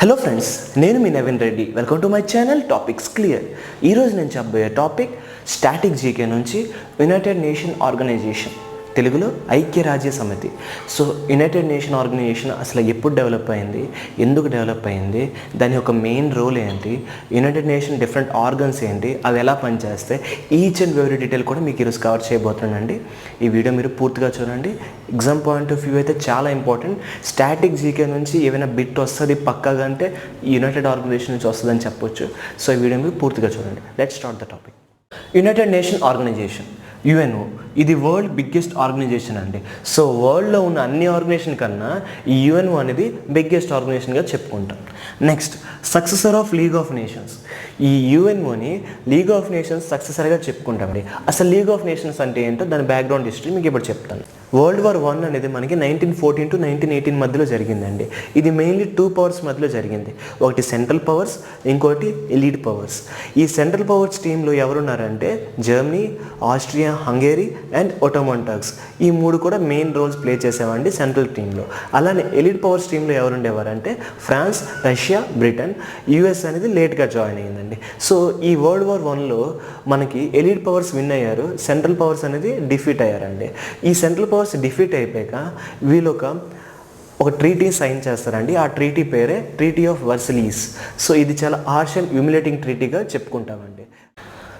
Hello friends, నేను మీ Naveen Reddy. Welcome to my channel topics clear. ఈరోజు నేను చెప్పబోయే టాపిక్ స్టాటిక్ జీకే నుంచి యునైటెడ్ నేషన్ ఆర్గనైజేషన్, తెలుగులో ఐక్యరాజ్య సమితి. సో యునైటెడ్ నేషన్ ఆర్గనైజేషన్ అసలు ఎప్పుడు డెవలప్ అయింది, ఎందుకు డెవలప్ అయింది, దాని యొక్క మెయిన్ రోల్ ఏంటి, యునైటెడ్ నేషన్ డిఫరెంట్ ఆర్గన్స్ ఏంటి, అవి ఎలా పనిచేస్తాయి, ఈచ్ అండ్ ఎవ్రీ డీటెయిల్ కూడా మీకు ఈరోజు కవర్ చేయబోతున్నానండి. ఈ వీడియో మీరు పూర్తిగా చూడండి. ఎగ్జామ్ పాయింట్ ఆఫ్ వ్యూ అయితే చాలా ఇంపార్టెంట్. స్టాటిక్ జీకే నుంచి ఏమైనా బిట్ వస్తుంది పక్కాగా అంటే యునైటెడ్ ఆర్గనైజేషన్ నుంచి వస్తుందని చెప్పొచ్చు. సో ఈ వీడియో మీరు పూర్తిగా చూడండి. Let's start the topic. United nation organization, UNO, ఇది వరల్డ్ బిగ్గెస్ట్ ఆర్గనైజేషన్ అండి. సో వరల్డ్లో ఉన్న అన్ని ఆర్గనైజేషన్ కన్నా ఈ యుఎన్ఓ అనేది బిగ్గెస్ట్ ఆర్గనైజేషన్గా చెప్పుకుంటాం. Next, successor of league of nations. ఈ యుఎన్ఓని లీగ్ ఆఫ్ నేషన్స్ సక్సెసర్గా చెప్పుకుంటామండి. అసలు లీగ్ ఆఫ్ నేషన్స్ అంటే ఏంటో దాని బ్యాక్గ్రౌండ్ హిస్టరీ మీకు ఇప్పుడు చెప్తాను. వరల్డ్ వార్ 1 అనేది మనకి 1914 to 1918 మధ్యలో జరిగిందండి. ఇది మెయిన్లీ 2 పవర్స్ మధ్యలో జరిగింది. ఒకటి సెంట్రల్ పవర్స్, ఇంకోటి ఎలీట్ పవర్స్. ఈ సెంట్రల్ పవర్స్ టీంలో ఎవరున్నారంటే Germany, Austria, Hungary and Ottoman Turks. ఈ 3 కూడా మెయిన్ రోల్స్ ప్లే చేసేవాడి సెంట్రల్ టీంలో. అలానే ఎలీట్ పవర్స్ టీంలో ఎవరుండేవారంటే ఫ్రాన్స్, రష్యా, బ్రిటన్, యుఎస్ అనేది లేట్గా జాయిన్ అయ్యిందండి. సో ఈ వరల్డ్ వార్ 1లో మనకి ఎలీట్ పవర్స్ విన్ అయ్యారు, సెంట్రల్ పవర్స్ అనేది డిఫీట్ అయ్యారండి. ఈ సెంట్రల్ పవర్స్ డిఫీట్ అయిపోయాక వీళ్ళు ఒక ట్రీటీ సైన్ చేస్తారండి. ఆ ట్రీటీ పేరే ట్రీటీ ఆఫ్ వర్సలీస్. సో ఇది చాలా హార్ష్ అండ్ హ్యూమిలేటింగ్ ట్రీటీగా చెప్పుకుంటామండి.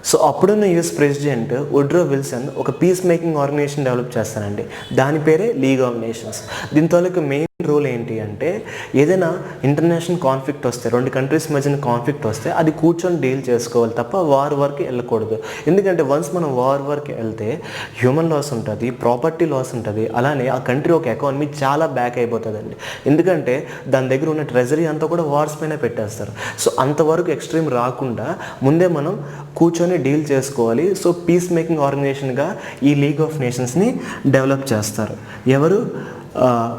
సో అప్పుడున్న యూఎస్ ప్రెసిడెంట్ వుడ్రో విల్సన్ ఒక పీస్ మేకింగ్ ఆర్గనైజేషన్ డెవలప్ చేస్తారండి. దాని పేరే లీగ్ ఆఫ్ నేషన్స్. దీని తాలూకు మెయిన్ రోల్ ఏంటి అంటే ఏదైనా ఇంటర్నేషనల్ కాన్ఫ్లిక్ట్ వస్తే, 2 కంట్రీస్ మధ్యన కాన్ఫ్లిక్ట్ వస్తే అది కూర్చొని డీల్ చేసుకోవాలి తప్ప వార్ వరకు వెళ్ళకూడదు. ఎందుకంటే వన్స్ మనం వార్ వరకు వెళ్తే హ్యూమన్ లాస్ ఉంటుంది, ప్రాపర్టీ లాస్ ఉంటుంది, అలానే ఆ కంట్రీ ఒక ఎకానమీ చాలా బ్యాక్ అయిపోతుందండి. ఎందుకంటే దాని దగ్గర ఉన్న ట్రెజరీ అంతా కూడా వార్స్ పైన పెట్టేస్తారు. సో అంతవరకు ఎక్స్ట్రీమ్ రాకుండా ముందే మనం కూర్చొని డీల్ చేసుకోవాలి. సో పీస్ మేకింగ్ ఆర్గనైజేషన్గా ఈ లీగ్ ఆఫ్ నేషన్స్ని డెవలప్ చేస్తారు. ఎవరు?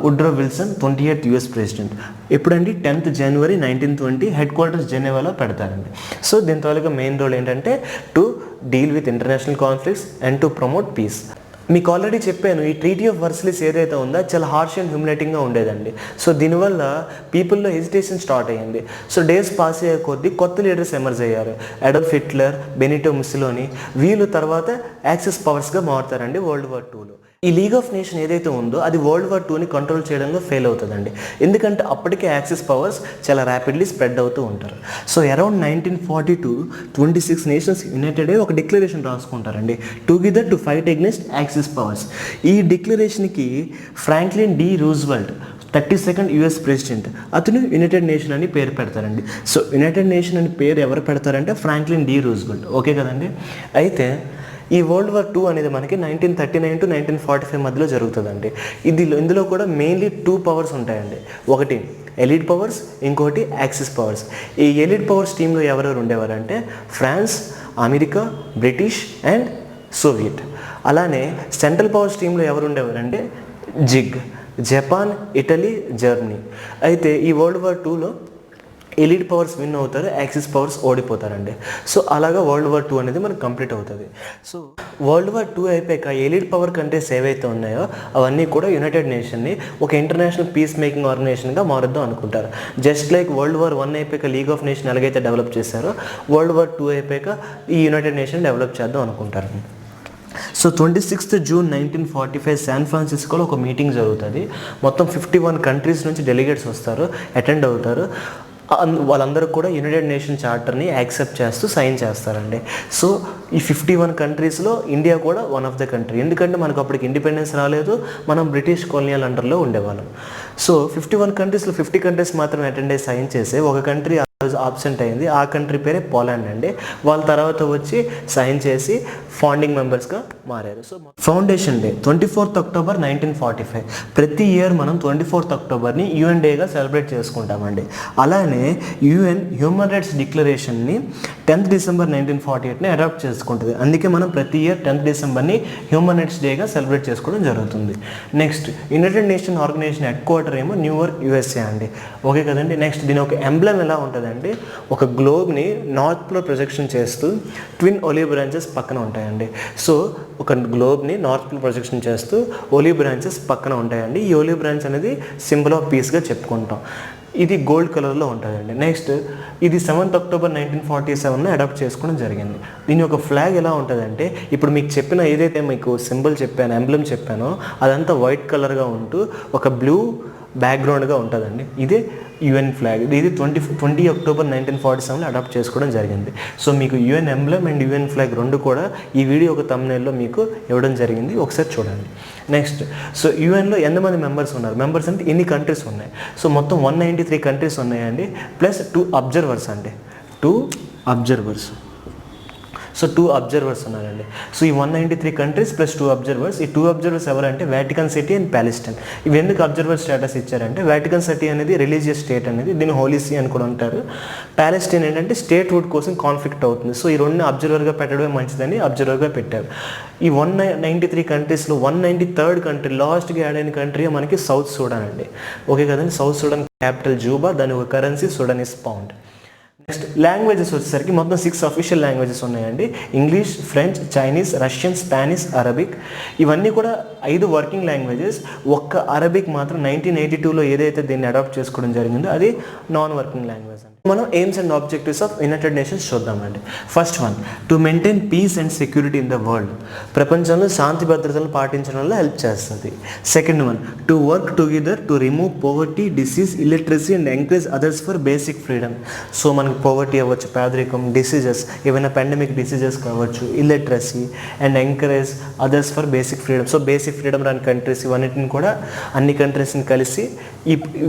Woodrow Wilson, 28th US president. ఎప్పుడండి? 10th January 1920 హెడ్ క్వార్టర్స్ జెనీవాలో పెడతారండి. సో దీని తాలూకా మెయిన్ రోల్ ఏంటంటే to deal with international conflicts and to promote peace. మీకు ఆల్రెడీ చెప్పాను, ఈ ట్రీటీ ఆఫ్ వర్సలీస్ ఏదైతే ఉందో చాలా హార్ష్ అండ్ హ్యూమిలేటింగ్గా ఉండేదండి. సో దీనివల్ల పీపుల్లో హెజిటేషన్ స్టార్ట్ అయ్యింది. సో డేస్ పాస్ అయ్యే కొద్దీ కొత్త లీడర్స్ ఎమర్జ్ అయ్యారు. అడాల్ఫ్ హిట్లర్, బెనిటో ముస్సోలినీ, వీళ్ళు తర్వాత యాక్సిస్ పవర్స్గా మారుతారండి వరల్డ్ వార్ 2లో. ఈ లీగ్ ఆఫ్ నేషన్ ఏదైతే ఉందో అది వరల్డ్ వార్ 2ని కంట్రోల్ చేయడంలో ఫెయిల్ అవుతుందండి. ఎందుకంటే అప్పటికే యాక్సిస్ పవర్స్ చాలా ర్యాపిడ్లీ స్ప్రెడ్ అవుతూ ఉంటారు. సో అరౌండ్ 1942 26 నేషన్స్ యునైటెడ్ అయ్యి ఒక డిక్లరేషన్ రాసుకుంటారండి, together to fight against axis powers. ఈ డిక్లరేషన్కి Franklin D Roosevelt, 32nd US president, అతను యునైటెడ్ నేషన్ అని పేరు పెడతారండి. సో యునైటెడ్ నేషన్ అని పేరు ఎవరు పెడతారంటే ఫ్రాంక్లిన్ డి రూజ్వెల్ట్. ఓకే కదండి. అయితే ఈ వరల్డ్ వార్ 2 అనేది మనకి 1939 to 1945 మధ్యలో జరుగుతుందండి. ఇందులో కూడా మెయిన్లీ 2 పవర్స్ ఉంటాయండి. ఒకటి ఎలీట్ పవర్స్, ఇంకోటి యాక్సిస్ పవర్స్. ఈ ఎలీట్ పవర్స్ టీంలో ఎవరెవరు ఉండేవారంటే France, America, British and Soviet. అలానే సెంట్రల్ పవర్స్ టీంలో ఎవరు ఉండేవారంటే జిగ్, జపాన్, ఇటలీ, జర్మనీ. అయితే ఈ వరల్డ్ వార్ 2లో ఎలీట్ పవర్స్ విన్ అవుతారు, యాక్సిస్ పవర్స్ ఓడిపోతారండి. సో అలాగా వరల్డ్ వార్ 2 అనేది మనకు కంప్లీట్ అవుతుంది. సో వరల్డ్ వార్ 2 అయిపోయాక ఎలీట్ పవర్ కంట్రీస్ ఏవైతే ఉన్నాయో అవన్నీ కూడా యునైటెడ్ నేషన్ని ఒక ఇంటర్నేషనల్ పీస్ మేకింగ్ ఆర్గనైజేషన్గా మారుద్దాం అనుకుంటారు. జస్ట్ లైక్ వరల్డ్ వార్ 1 అయిపోయాక లీగ్ ఆఫ్ నేషన్ ఎలాగైతే డెవలప్ చేశారో వరల్డ్ వార్ 2 అయిపోయాక ఈ యునైటెడ్ నేషన్ డెవలప్ చేద్దాం అనుకుంటారు. సో 26th June 1945 శాన్ ఫ్రాన్సిస్కోలో ఒక మీటింగ్ జరుగుతుంది. మొత్తం 51 కంట్రీస్ నుంచి డెలిగేట్స్ వస్తారు, అటెండ్ అవుతారు. వాళ్ళందరూ కూడా యునైటెడ్ నేషన్ చార్టర్ని యాక్సెప్ట్ చేస్తూ సైన్ చేస్తారండి. సో ఈ 51 కంట్రీస్లో ఇండియా కూడా వన్ ఆఫ్ ద కంట్రీ. ఎందుకంటే మనకు అప్పటికి ఇండిపెండెన్స్ రాలేదు, మనం బ్రిటిష్ కొలినియల్ అండర్లో ఉండేవాళ్ళం. సో 51 కంట్రీస్లో 50 కంట్రీస్ మాత్రం అటెండ్ అయ్యి సైన్ చేసి ఒక కంట్రీ ఆబ్సెంట్ అయింది. ఆ కంట్రీ పేరే పోలాండ్ అండి. వాళ్ళ తర్వాత వచ్చి సైన్ చేసి ఫౌండింగ్ మెంబర్స్గా మారారు. So foundation day 24th October 1945. ప్రతి ఇయర్ మనం 24th Octoberని యుఎన్ డేగా సెలబ్రేట్ చేసుకుంటామండి. అలానే యుఎన్ హ్యూమన్ రైట్స్ డిక్లరేషన్ని 10th December 1948ని అడాప్ట్ చేసుకుంటుంది. అందుకే మనం ప్రతి ఇయర్ 10th Decemberని హ్యూమన్ రైట్స్ డేగా సెలబ్రేట్ చేసుకోవడం జరుగుతుంది. Next, united nation organisation head quarter ఏమో న్యూయార్క్, యుఎస్ఏ అండి. ఓకే కదండి. నెక్స్ట్, దీని ఒక ఎంబ్లెమ్ ఎలా ఉంటుంది అంటే ఒక గ్లోబ్ని నార్త్లో ప్రొజెక్షన్ చేస్తూ ట్విన్ ఒలివ్ బ్రాంచెస్ పక్కన ఉంటాయండి. సో ఒక గ్లోబ్ని నార్త్లో ప్రొజెక్షన్ చేస్తూ ఒలివ్ బ్రాంచెస్ పక్కన ఉంటాయండి. ఈ ఒలివ్ బ్రాంచ్ అనేది సింబల్ ఆఫ్ పీస్గా చెప్పుకుంటాం. ఇది గోల్డ్ కలర్లో ఉంటుందండి. నెక్స్ట్ ఇది 7th October 1947 అడాప్ట్ చేసుకోవడం జరిగింది. దీని యొక్క ఫ్లాగ్ ఎలా ఉంటుందంటే ఇప్పుడు మీకు చెప్పిన ఏదైతే మీకు సింబల్ చెప్పానో, ఎంబ్లమ్ చెప్పానో అదంతా వైట్ కలర్గా ఉంటూ ఒక బ్లూ బ్యాక్గ్రౌండ్గా ఉంటుందండి. ఇదే యుఎన్ ఫ్లాగ్. ఇది 20 October 1947 అడాప్ట్ చేసుకోవడం జరిగింది. సో మీకు UN emblem and UN flag రెండు కూడా ఈ వీడియో ఒక థంబ్నెయిల్లో మీకు ఇవ్వడం జరిగింది, ఒకసారి చూడండి. నెక్స్ట్ సో యుఎన్లో ఎంతమంది మెంబర్స్ ఉన్నారు, మెంబర్స్ అంటే ఎన్ని కంట్రీస్ ఉన్నాయి. సో మొత్తం 193 కంట్రీస్ ఉన్నాయండి, ప్లస్ 2 అబ్జర్వర్స్ అండి, 2 అబ్జర్వర్స్. సో 2 అబ్జర్వర్స్ ఉన్నారండి. సో ఈ 193 కంట్రీస్ ప్లస్ 2 అబ్జర్వర్స్. ఈ 2 అబ్జర్వర్స్ ఎవరంటే వాటికన్ సిటీ అండ్ ప్యాలెస్టైన్. ఇవి ఎందుకు అబ్జర్వర్ స్టేటస్ ఇచ్చారంటే వాటికన్ సిటీ అనేది రిలీజియస్ స్టేట్ అనేది, దీన్ని హోలీ సీ అని కూడా అంటారు. ప్యాలెస్టైన్ ఏంటంటే స్టేట్ హుడ్ కోసం కాన్ఫ్లిక్ట్ అవుతుంది. సో ఈ రెండు అబ్జర్వర్గా పెట్టడమే మంచిదని అబ్జర్వర్గా పెట్టారు. ఈ 193 కంట్రీస్లో 193rd కంట్రీ లాస్ట్గా యాడ్ అయిన కంట్రీ మనకి సౌత్ సూడాన్ అండి. ఓకే కదండి. సౌత్ సూడాన్ క్యాపిటల్ జూబా, దాని ఒక currency Sudanese pound. Next languages వచ్చేసరికి మొత్తం 6 అఫీషియల్ లాంగ్వేజెస్ ఉన్నాయండి. English, French, Chinese, Russian, Spanish, Arabic. ఇవన్నీ కూడా 5 వర్కింగ్ లాంగ్వేజెస్. ఒక్క అరబిక్ మాత్రం 1982లో ఏదైతే దీన్ని అడాప్ట్ చేసుకోవడం జరిగిందో అది నాన్ వర్కింగ్ లాంగ్వేజ్ అండి. మనం aims and objectives of united nations చూద్దామండి. First one, to maintain peace and security in the world. ప్రపంచంలో శాంతి భద్రతలను పాటించడంలో హెల్ప్ చేస్తుంది. Second one, to work together to remove poverty, disease, illiteracy and encourage others for basic freedom. So మనకి poverty అవ్వచ్చు, పేదరికం, diseases, ఏమైనా పాండమిక్ డిసీజెస్ కావచ్చు, illiteracy and encourage others for basic freedom. So basic freedom రాని countries ఇవన్నిటిని కూడా అన్ని కంట్రీస్ని కలిసి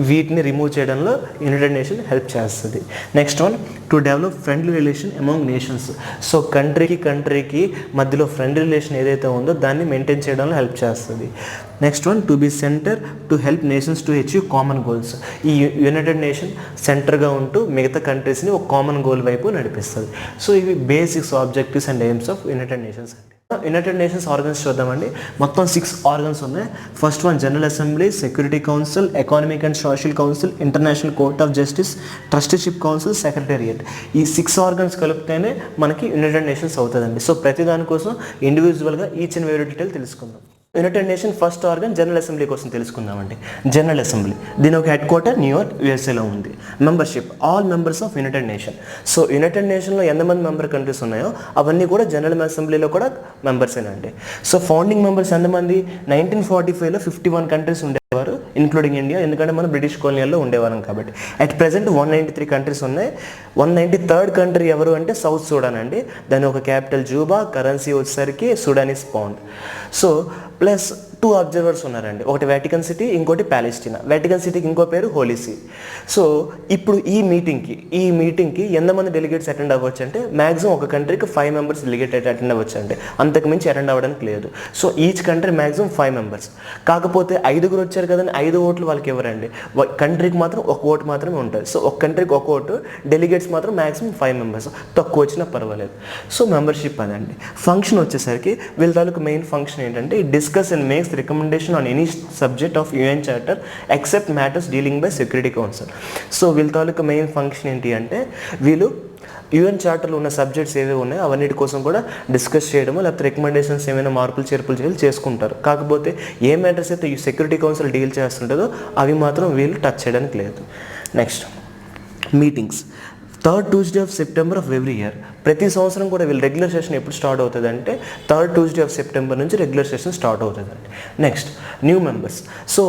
వీటిని రిమూవ్ చేయడంలో యునైటెడ్ నేషన్ హెల్ప్ చేస్తుంది. Next one, to develop friendly relation among nations. So కంట్రీకి మధ్యలో ఫ్రెండ్లీ రిలేషన్ ఏదైతే ఉందో దాన్ని మెయింటైన్ చేయడంలో హెల్ప్ చేస్తుంది. Next one, to be centre to help nations to achieve common goals. ఈ యునైటెడ్ నేషన్ సెంటర్గా ఉంటూ మిగతా కంట్రీస్ని ఒక కామన్ గోల్ వైపు నడిపిస్తుంది. సో ఇవి basics, objectives and AIIMS of united nations అండి. యునైటెడ్ నేషన్స్ ఆర్గన్స్ చూద్దామండి. మొత్తం 6 ఆర్గన్స్ ఉన్నాయి. First one, general assembly, security council, economic and social council, international court of justice, trusteeship council, secretariat. ఈ 6 organs కలిపితేనే మనకి United nations అవుతుందండి. So ప్రతి దానికోసం ఇండివిజువల్గా ఈచ్ అండ్ వెరీ డీటెయిల్ తెలుసుకుందాం. United nation first organ general assembly కోసం తెలుసుకుందామండి. General assembly, దీని ఒక హెడ్ క్వార్టర్ న్యూయార్క్, యూఎస్ఏలో ఉంది. Membership, all members of united nation. So united నేషన్లో ఎంతమంది మెంబర్ కంట్రీస్ ఉన్నాయో అవన్నీ కూడా జనరల్ అసెంబ్లీలో కూడా మెంబర్సేనండి. సో ఫౌండింగ్ మెంబర్స్ ఎంతమంది, 1945లో 51 కంట్రీస్ ఉండేవారు, ఇంక్లూడింగ్ ఇండియా, ఎందుకంటే మనం బ్రిటిష్ కాలనీలో ఉండేవారం కాబట్టి. అట్ ప్రెసెంట్ 193 కంట్రీస్ ఉన్నాయి. 193rd కంట్రీ ఎవరు అంటే సౌత్ సూడాన్ అండి. దాని ఒక క్యాపిటల్ జూబా, కరెన్సీ వచ్చేసరికి Sudanese pound. So plus 2 observers ఉన్నారండి. ఒకటి వాటికన్ సిటీ, ఇంకోటి ప్యాలెస్టీనా. వాటికన్ సిటీకి ఇంకో పేరు హోలీ సీ. సో ఇప్పుడు ఈ మీటింగ్కి ఎంతమంది డెలిగేట్స్ అటెండ్ అవ్వచ్చు అంటే మ్యాక్సిమం ఒక కంట్రీకి 5 మెంబర్స్ డెలిగేట్ అటెండ్ అవ్వచ్చు అండి, అంతకు మించి అటెండ్ అవ్వడానికి లేదు. So each country maximum 5 members. కాకపోతే 5 వచ్చారు కదండి, 5 ఓట్లు వాళ్ళకి ఇవ్వరండి. కంట్రీకి మాత్రం 1 ఓటు మాత్రమే ఉంటుంది. సో ఒక కంట్రీకి 1 ఓటు, డెలిగేట్స్ మాత్రం మ్యాక్సిమం 5 మెంబర్స్, తక్కువ వచ్చినా పర్వాలేదు. సో మెంబర్షిప్ అదండి. ఫంక్షన్ వచ్చేసరికి వీళ్ళ తాలూకు మెయిన్ ఫంక్షన్ ఏంటంటే discuss and makes recommendation on any subject of UN Charter except matters dealing by Security Council. So వీళ్ళ తాలూకు మెయిన్ ఫంక్షన్ ఏంటి అంటే వీళ్ళు యుఎన్ చార్టర్లో ఉన్న సబ్జెక్ట్స్ ఏవే ఉన్నాయో అవన్నిటి కోసం కూడా డిస్కస్ చేయడము, లేకపోతే రికమెండేషన్స్ ఏమైనా మార్పులు చేర్పులు చేసుకుంటారు. కాకపోతే ఏ మ్యాటర్స్ అయితే ఈ సెక్యూరిటీ కౌన్సిల్ డీల్ చేస్తుంటుందో అవి మాత్రం వీళ్ళు టచ్ చేయడానికి లేదు. Next, meetings. 3rd Tuesday of September of every year. ప్రతి సంవత్సరం కూడా వీళ్ళు రెగ్యులర్ సెషన్ ఎప్పుడు స్టార్ట్ అవుతుంది అంటే 3rd Tuesday of September నుంచి రెగ్యులర్ సెషన్ స్టార్ట్ అవుతుందండి. Next, new members. సో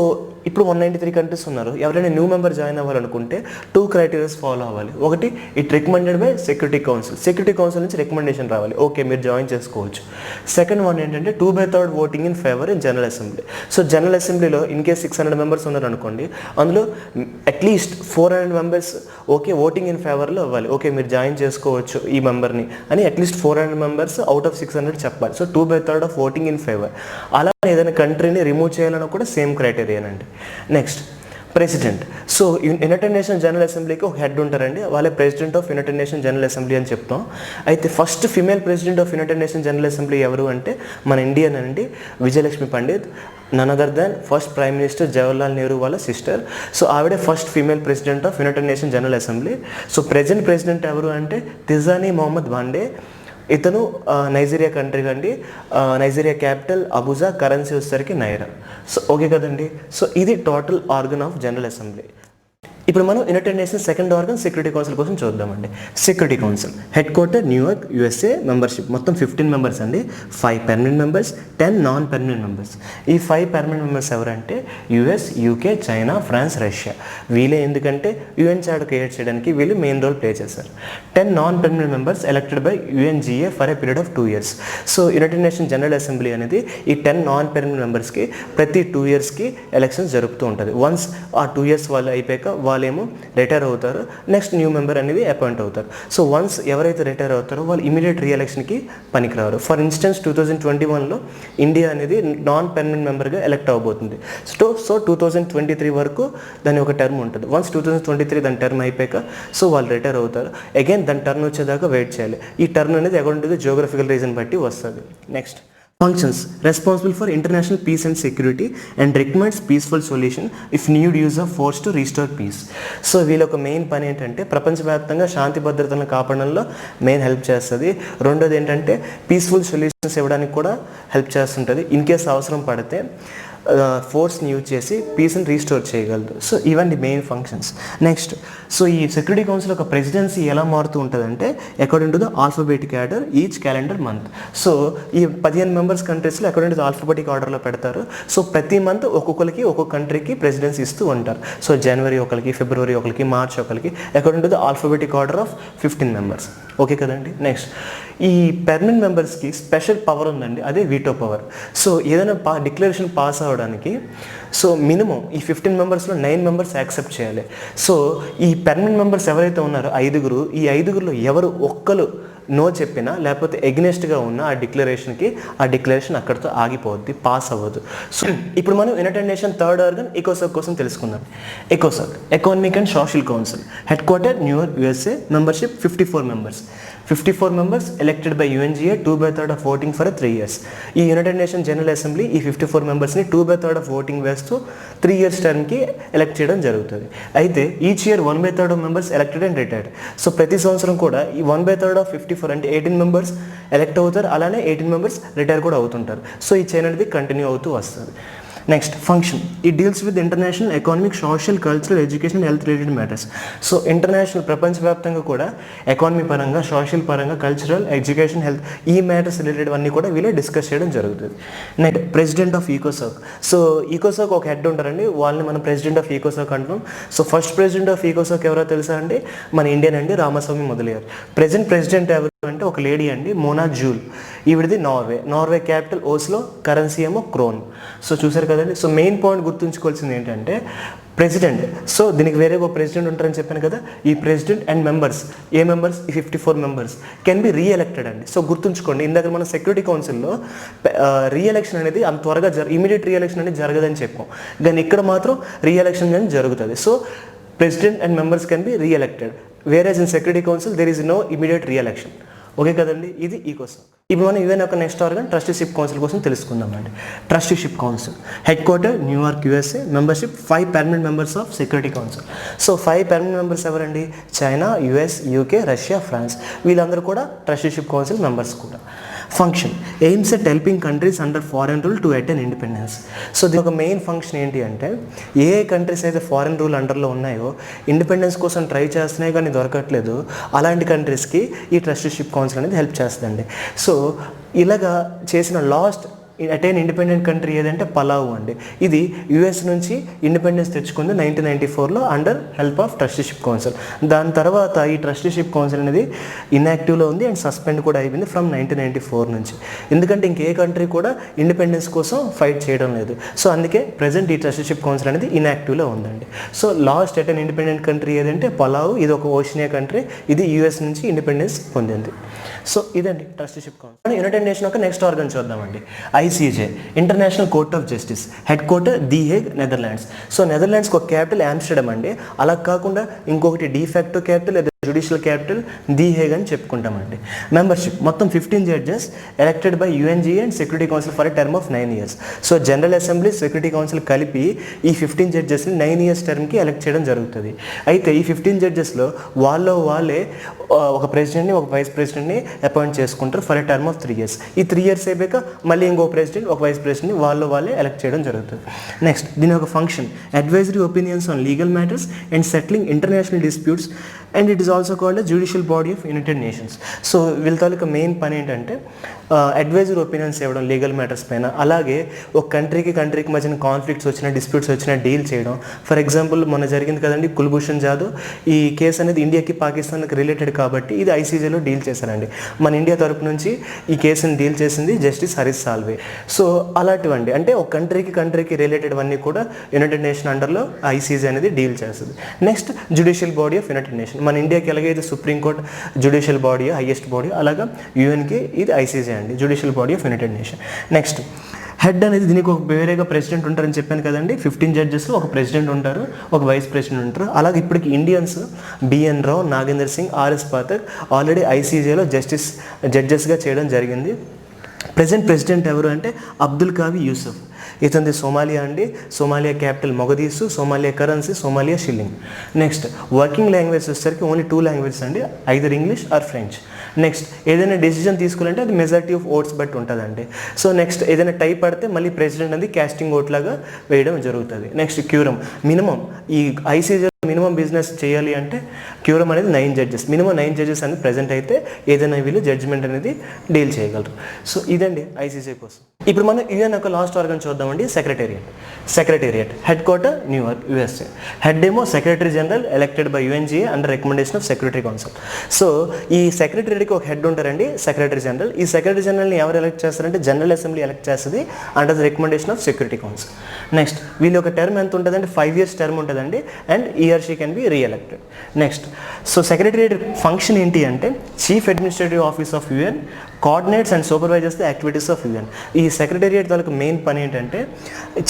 ఇప్పుడు 193 కంట్రీస్ ఉన్నారు. ఎవరైనా న్యూ మెంబర్ జాయిన్ అవ్వాలనుకుంటే 2 క్రైటీరియాస్ ఫాలో అవ్వాలి. ఒకటి, it recommended by security council నుంచి రికమెండేషన్ రావాలి, ఓకే మీరు జాయిన్ చేసుకోవచ్చు. సెకండ్ వన్ ఏంటంటే 2/3 voting in favour in general assembly. So general అసెంబ్లీలో ఇన్ కేస్ 600 మెంబర్స్ ఉన్నారు అనుకోండి, అందులో at least 400 members okay voting in ఫేవర్లో అవ్వాలి, ఓకే మీరు జాయిన్ చేసుకోవచ్చు ఈ మెంబర్ని అని అట్లీస్ట్ 400 మెంబర్స్ అవుట్ ఆఫ్ 600 చెప్పాలి. So 2/3 of voting in favour. అలా ఏదైనా కంట్రీని రిమూవ్ చేయాలన్నా కూడా సేమ్ క్రైటీరియానండి. Next, president. So united nation general అసెంబ్లీకి ఒక హెడ్ ఉంటారండి, వాళ్ళే president of united nation general assembly అని చెప్తాం. అయితే first female president of united nation general assembly ఎవరు అంటే మన ఇండియన్ అండి, Vijayalakshmi Pandit. None other than first prime minister Jawaharlal Nehru వాళ్ళ సిస్టర్. సో ఆవిడే first female president of united nation general assembly. So present president ఎవరు అంటే తిజానీ మొహమ్మద్ బాండే. ఇతను Nigeria country అండి. నైజీరియా క్యాపిటల్ అబుజా, కరెన్సీ వచ్చేసరికి నైరా. సో ఓకే కదండి. So ఇది total organ of general assembly. ఇప్పుడు మనం united nations second organ security council కోసం చూద్దామండి. Security council head quarter New York USA, membership మొత్తం 15 మెంబర్స్ అండి. 5 permanent members, 10 non permanent members. ఈ 5 పర్మనెంట్ మెంబర్స్ ఎవరంటే US, UK, China, France, Russia. వీళ్ళే ఎందుకంటే UN చార్టర్ క్రియేట్ చేయడానికి వీళ్ళు మెయిన్ రోల్ ప్లే చేశారు. 10 non permanent members elected by UNGA for a period of 2 years. So united nation general assembly అనేది ఈ 10 నాన్ పర్మనెంట్ మెంబర్స్కి ప్రతి 2 yearsకి ఎలక్షన్స్ జరుపుతూ ఉంటుంది. వన్స్ ఆ 2 years వాళ్ళు అయిపోయాక వాళ్ళేమో రిటైర్ అవుతారు, నెక్స్ట్ న్యూ మెంబర్ అనేది అపాయింట్ అవుతారు. సో వన్స్ ఎవరైతే రిటైర్ అవుతారో వాళ్ళు ఇమీడియట్ రీఎలక్షన్కి పనికిరారు. ఫర్ ఇన్స్టెన్స్ 2021లో ఇండియా అనేది నాన్ పర్మనెంట్ మెంబర్గా ఎలక్ట్ అవబోతుంది. సో 2023 వరకు దాని ఒక టర్మ్ ఉంటుంది. వన్స్ 2023 దాని టర్మ్ అయిపోయాక సో వాళ్ళు రిటైర్ అవుతారు. అగైన్ దాని టర్మ్ వచ్చేదాకా వెయిట్ చేయాలి. ఈ టర్మ్ అనేది according to the geographical reason బట్టి వస్తుంది. Next functions responsible for international peace and security and recommends peaceful solution if need use of force to restore peace. So వీళ్ళ ఒక మెయిన్ పని ఏంటంటే ప్రపంచవ్యాప్తంగా శాంతి భద్రతలను కాపాడడంలో మెయిన్ హెల్ప్ చేస్తుంది. రెండోది ఏంటంటే పీస్ఫుల్ సొల్యూషన్స్ ఇవ్వడానికి కూడా హెల్ప్ చేస్తుంటుంది. ఇన్ కేస్ అవసరం పడితే ఫోర్స్ని యూజ్ చేసి పీస్ని రీస్టోర్ చేయగలదు. సో ఇవన్నీ మెయిన్ ఫంక్షన్స్. నెక్స్ట్ సో ఈ సెక్యూరిటీ కౌన్సిల్ ఒక ప్రెసిడెన్సీ ఎలా మారుతూ ఉంటుందంటే according to the alphabetic order each calendar month. So ఈ 15 మెంబర్స్ కంట్రీస్లో అకార్డింగ్ టు ద ఆల్ఫాబెటిక్ ఆర్డర్లో పెడతారు. సో ప్రతి మంత్ ఒక్కొక్కరికి ఒక్కొక్క కంట్రీకి ప్రెసిడెన్సీ ఇస్తూ ఉంటారు. సో జనవరి ఒకరికి, ఫిబ్రవరి ఒకరికి, మార్చ్ ఒకరికి according to the alphabetic order of 15 members. Okay కదండి. నెక్స్ట్ ఈ పర్మనెంట్ మెంబర్స్కి స్పెషల్ పవర్ ఉందండి, అదే వీటో పవర్. సో ఏదైనా డిక్లరేషన్ పాస్ అవ్వడానికి సో మినిమం ఈ 15 మెంబర్స్లో 9 మెంబర్స్ యాక్సెప్ట్ చేయాలి. సో ఈ పర్మనెంట్ మెంబర్స్ ఎవరైతే ఉన్నారో 5 ఈ 5లో ఎవరు ఒక్కరు నో చెప్పినా లేకపోతే ఎగ్నెస్ట్గా ఉన్న ఆ డిక్లరేషన్ అక్కడితో ఆగిపోద్ది, పాస్ అవ్వదు. సో ఇప్పుడు మనం యునైటెడ్ నేషన్ థర్డ్ ఆర్గన్ ఎకోసాక్ కోసం తెలుసుకుందాం. ఎకోసాక్ economic and social council head quarter New York USA, membership 54 members. 54 members elected by UNGA 2/3 of voting for 3 years. ఈ యునైటెడ్ నేషన్ జనరల్ అసెంబ్లీ ఈ 54 మెంబర్స్ని 2/3 of voting వేస్తూ 3 years టర్మ్కి ఎలక్ట్ చేయడం జరుగుతుంది. అయితే each year 1/3 of members elected and retired. So ప్రతి సంవత్సరం కూడా ఈ 1/3 of 54 అంటే 18 మెంబర్స్ ఎలక్ట్ అవుతారు, అలానే 18 మెంబర్స్ రిటైర్ కూడా అవుతుంటారు. సో ఈ చైన్ అనేది కంటిన్యూ అవుతూ వస్తుంది. Next function it deals with international economic, social, cultural, education, health related matters. So international ప్రపంచవ్యాప్తంగా కూడా ఎకానమీ పరంగా, సోషల్ పరంగా, కల్చరల్, ఎడ్యుకేషన్, హెల్త్ ఈ మ్యాటర్స్ రిలేటెడ్ అన్నీ కూడా వీళ్ళే డిస్కస్ చేయడం జరుగుతుంది. నెక్స్ట్ ప్రెసిడెంట్ ఆఫ్ ఈకోసాక్. సో ఈకోసాక్ ఒక హెడ్ ఉంటారండి, వాళ్ళని మనం ప్రెసిడెంట్ ఆఫ్ ఈకోసాక్ అంటున్నాం. సో ఫస్ట్ ప్రెసిడెంట్ ఆఫ్ ఈకోసాక్ ఎవరో తెలుసా అండి? మన ఇండియన్ అండి, రామస్వామి మొదలయ్యారు. ప్రెసిడెంట్ ఎవరు అంటే ఒక లేడీ అండి, మోనా జూల్. ఈవిడిది నార్వే క్యాపిటల్ ఓస్లో, కరెన్సీ ఏమో క్రోన్. సో చూసారు కదండి. సో మెయిన్ పాయింట్ గుర్తుంచుకోవాల్సింది ఏంటంటే ప్రెసిడెంట్. సో దీనికి వేరే ఒక ప్రెసిడెంట్ ఉంటారని చెప్పాను కదా. ఈ ప్రెసిడెంట్ అండ్ మెంబర్స్ ఈ 54 మెంబర్స్ కెన్ బి రీఎలెక్టెడ్ అండి. సో గుర్తుంచుకోండి, ఇందాక మన సెక్యూరిటీ కౌన్సిల్లో రీఎలక్షన్ అనేది అంత త్వరగా ఇమీడియట్ రీఎలక్షన్ అనేది జరగదని చెప్పాం, కానీ ఇక్కడ మాత్రం రీఎలక్షన్ కానీ జరుగుతుంది. So president and members can be reelected, whereas in security council there is no immediate reelection. Okay కదండి. ఇది ఈకోసాక్. ఇప్పుడు మనం ఇవన్నీ ఒక నెక్స్ట్ ఆర్గన్ ట్రస్టీషిప్ కౌన్సిల్ కోసం తెలుసుకుందామండి. Trusteeship council head quarter New York USA, membership 5 permanent members of security council. So 5 permanent members ఎవరండి? China, US, UK, Russia, France. వీళ్ళందరూ కూడా ట్రస్టీషిప్ కౌన్సిల్ మెంబర్స్ కూడా. Function aims at helping countries under foreign rule to attain independence. So దీని ఒక main function ఏంటి అంటే ఏ countries అయితే ఫారెన్ రూల్ అండర్లో ఉన్నాయో, ఇండిపెండెన్స్ కోసం ట్రై చేస్తున్నాయి కానీ దొరకట్లేదు, అలాంటి కంట్రీస్కి ఈ ట్రస్టీషిప్ కౌన్సిల్ అనేది హెల్ప్ చేస్తుందండి. సో ఇలాగా చేసిన లాస్ట్ అటైన్ ఇండిపెండెంట్ కంట్రీ ఏదంటే పలావు అండి. ఇది US నుంచి ఇండిపెండెన్స్ తెచ్చుకుంది 1994లో under help of trusteeship council. దాని తర్వాత ఈ ట్రస్టీషిప్ కౌన్సిల్ అనేది ఇన్యాక్టివ్లో ఉంది అండ్ సస్పెండ్ కూడా అయిపోయింది ఫ్రమ్ 1994 నుంచి. ఎందుకంటే ఇంకే కంట్రీ కూడా ఇండిపెండెన్స్ కోసం ఫైట్ చేయడం లేదు. సో అందుకే ప్రజెంట్ ఈ ట్రస్టీషిప్ కౌన్సిల్ అనేది ఇన్యాక్టివ్లో ఉందండి. So last attain independent country ఏదంటే పలావు. ఇది ఒక ఓషియా కంట్రీ, ఇది US నుంచి ఇండిపెండెన్స్ పొందింది. సో ఇదండి ట్రస్టీషిప్ కౌన్సిల్. యునైటెడ్ నేషన్ ఒక నెక్స్ట్ ఆర్గన్ చూద్దామండి. ICJ international court of justice head quarter the Hague, Netherlands. So నెదర్లాండ్స్కి ఒక క్యాపిటల్ ఆమ్స్టర్డామ్ అండి. అలా కాకుండా ఇంకొకటి de facto capital judicial capital the Hague అని చెప్పుకుంటామండి. మెంబర్షిప్ మొత్తం 15 judges elected by UNGA and security council for a term of 9 years. So general assembly, security council కలిపి ఈ 15 జడ్జెస్ని 9 years టర్మ్కి ఎలక్ట్ చేయడం జరుగుతుంది. అయితే ఈ 15 జడ్జెస్లో వాళ్ళే ఒక ప్రెసిడెంట్ని, ఒక వైస్ ప్రెసిడెంట్ని అపాయింట్ చేసుకుంటారు for a term of 3 years. ఈ 3 years అయిపోయాక మళ్ళీ ఇంకో ప్రెసిడెంట్, ఒక వైస్ ప్రెసిడెంట్ని వాళ్ళే ఎలక్ట్ చేయడం జరుగుతుంది. నెక్స్ట్ దీని ఒక function advisory opinions on legal matters and settling international disputes and it is also called the judicial body of united nations. So వీళ్ళ తాలూకా మెయిన్ పని ఏంటంటే అడ్వైజరీ ఒపీనియన్స్ ఇవ్వడం లీగల్ మ్యాటర్స్ పైన, అలాగే ఒక కంట్రీకి మధ్యన కాన్ఫ్లిక్ట్స్ వచ్చినా, డిస్ప్యూట్స్ వచ్చినా డీల్ చేయడం. ఫర్ ఎగ్జాంపుల్ మొన్న జరిగింది కదండి కుల్భూషణ్ జాదవ్, ఈ కేసు అనేది ఇండియాకి పాకిస్తాన్కి రిలేటెడ్ కాబట్టి ఇది ఐసీజేలో డీల్ చేశారండి. మన ఇండియా తరపు నుంచి ఈ కేసుని డీల్ చేసింది జస్టిస్ హరీష్ సాల్వే. సో అలాంటివండి, అంటే ఒక కంట్రీకి రిలేటెడ్ అన్నీ కూడా యునైటెడ్ నేషన్ అండర్లో ఐసీజే అనేది డీల్ చేస్తుంది. Next judicial body of united nation, మన ఇండియాకి ఎలాగైతే supreme court judicial body highest body, అలాగా యుఎన్కి ఇది ఐసీజే అండి, judicial body of united nation. Next head అనేది దీనికి ఒక వేరేగా ప్రెసిడెంట్ ఉంటారని చెప్పాను కదండి. 15 జడ్జెస్లో ఒక ప్రెసిడెంట్ ఉంటారు, ఒక వైస్ ప్రెసిడెంట్ ఉంటారు. అలాగే ఇప్పటికి Indians BN Rao, Nagendra Singh, RS Pathak already ఐసీజేలో జడ్జెస్గా చేయడం జరిగింది. ప్రెసెంట్ ప్రెసిడెంట్ ఎవరు అంటే అబ్దుల్ కావి యూసుఫ్. ఇతనిది సోమాలియా అండి. Somalia capital Mogadishu, Somalia currency Somalia shilling. Next working language వచ్చేసరికి ఓన్లీ 2 languages అండి, either English or French. Next ఏదైనా డెసిజన్ తీసుకోవాలంటే అది మెజారిటీ ఆఫ్ ఓట్స్ బట్టి ఉంటుందండి. సో నెక్స్ట్ ఏదైనా టైప్ పడితే మళ్ళీ ప్రెసిడెంట్ అనేది క్యాస్టింగ్ ఓట్ లాగా వేయడం జరుగుతుంది. నెక్స్ట్ క్యూరమ్ మినిమం, ఈ ఐసీజే మినిమం బిజినెస్ చేయాలి అంటే క్యూరమ్ అనేది 9 judges, మినిమం 9 judges అనేది ప్రెజెంట్ అయితే ఏదైనా వీళ్ళు జడ్జిమెంట్ అనేది డీల్ చేయగలరు. సో ఇదండి ఐసీజే కోసం. ఇప్పుడు మనం యుఎన్ యొక్క లాస్ట్ ఆర్గన్ చూద్దామండి, secretariat head quarter New York USA. Head ఏమో secretary general elected by UNGA under recommendation of secretary council. So ఈ సెక్రటరీకి ఒక హెడ్ ఉంటారండి, సెక్రటరీ జనరల్. ఈ సెక్రటరీ జనరల్ని ఎవరు ఎలక్ట్ చేస్తారంటే జనరల్ అసెంబ్లీ ఎలక్ట్ చేస్తుంది under the recommendation of security council. Next వీళ్ళ యొక్క టర్మ్ ఎంత ఉంటుందంటే 5 years టర్మ్ ఉంటుందండి, and she can be re-elected. Next so secretariat function ఏంటి అంటే chief administrative office of UN coordinates and supervisors the activities of UN. ఈ secretariat వాళ్ళకి main పని ఏంటంటే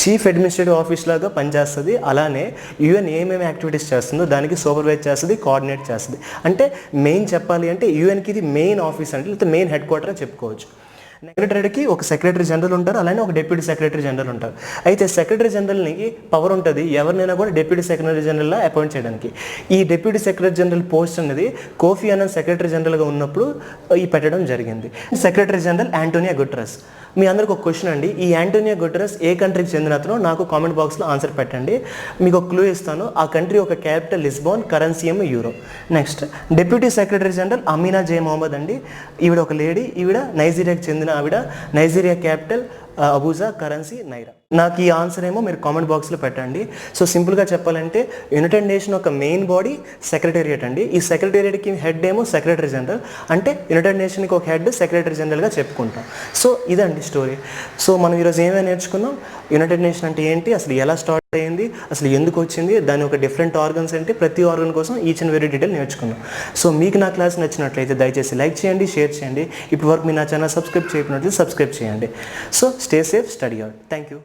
చీఫ్ అడ్మినిస్ట్రేటివ్ ఆఫీస్ లాగా పనిచేస్తుంది, అలానే యుఎన్ ఏమేమి యాక్టివిటీస్ చేస్తుందో దానికి సూపర్వైజ్ చేస్తుంది, కోఆర్డినేట్ చేస్తుంది. అంటే మెయిన్ చెప్పాలి అంటే యుఎన్కి ఇది మెయిన్ ఆఫీస్ అంటే, లేకపోతే మెయిన్ హెడ్ క్వార్టర్ చెప్పుకోవచ్చు. సెక్రటరీకి ఒక సెక్రటరీ జనరల్ ఉంటారు, అలానే ఒక డిప్యూటీ సెక్రటరీ జనరల్ ఉంటారు. అయితే సెక్రటరీ జనరల్కి పవర్ ఉంటుంది ఎవరినైనా కూడా డిప్యూటీ సెక్రటరీ జనరల్లా అపాయింట్ చేయడానికి. ఈ డిప్యూటీ సెక్రటరీ జనరల్ పోస్ట్ అనేది కోఫీ అన్నన్ సెక్రటరీ జనరల్గా ఉన్నప్పుడు ఈ పెట్టడం జరిగింది. Secretary general Antonio Guterres. మీ అందరికి ఒక క్వశ్చన్ అండి, ఈ యాంటోనియో గుటెరస్ ఏ కంట్రీకి చెందిన అతనో నాకు కామెంట్ బాక్స్లో ఆన్సర్ పెట్టండి. మీకు ఒక క్లూ ఇస్తాను, ఆ కంట్రీ ఒక క్యాపిటల్ లిస్బాన్, కరెన్సీ ఏమో euro. Next deputy secretary general Amina J Mohammed అండి. ఈవిడ ఒక లేడీ, ఈవిడ నైజీరియాకి చెందిన ఆవిడ. Nigeria capital Abuja, currency naira. నాకు ఈ ఆన్సర్ ఏమో మీరు కామెంట్ బాక్స్లో పెట్టండి. సో సింపుల్గా చెప్పాలంటే యునైటెడ్ నేషన్ ఒక మెయిన్ బాడీ సెక్రటేరియట్ అండి. ఈ సెక్రటేరియట్కి హెడ్ ఏమో సెక్రటరీ జనరల్, అంటే యునైటెడ్ నేషన్కి ఒక హెడ్ సెక్రటరీ జనరల్గా చెప్పుకుంటాం. సో ఇదండి స్టోరీ. సో మనం ఈరోజు ఏమైనా నేర్చుకున్నాం, యునైటెడ్ నేషన్ అంటే ఏంటి, అసలు ఎలా స్టార్ట్ అయింది, అసలు ఎందుకు వచ్చింది, దాని ఒక డిఫరెంట్ ఆర్గన్స్ ఏంటి, ప్రతి ఆర్గన్ కోసం ఈచ్ అండ్ వెరీ డీటెయిల్ నేర్చుకున్నాం. సో మీకు నా క్లాస్ నచ్చినట్లయితే దయచేసి లైక్ చేయండి, షేర్ చేయండి. ఇప్పటి వరకు మీరు నా ఛానల్ సబ్స్క్రైబ్ చేయకపోయినట్లయితే సబ్స్క్రైబ్ చేయండి. So stay safe, study hard. Thank you.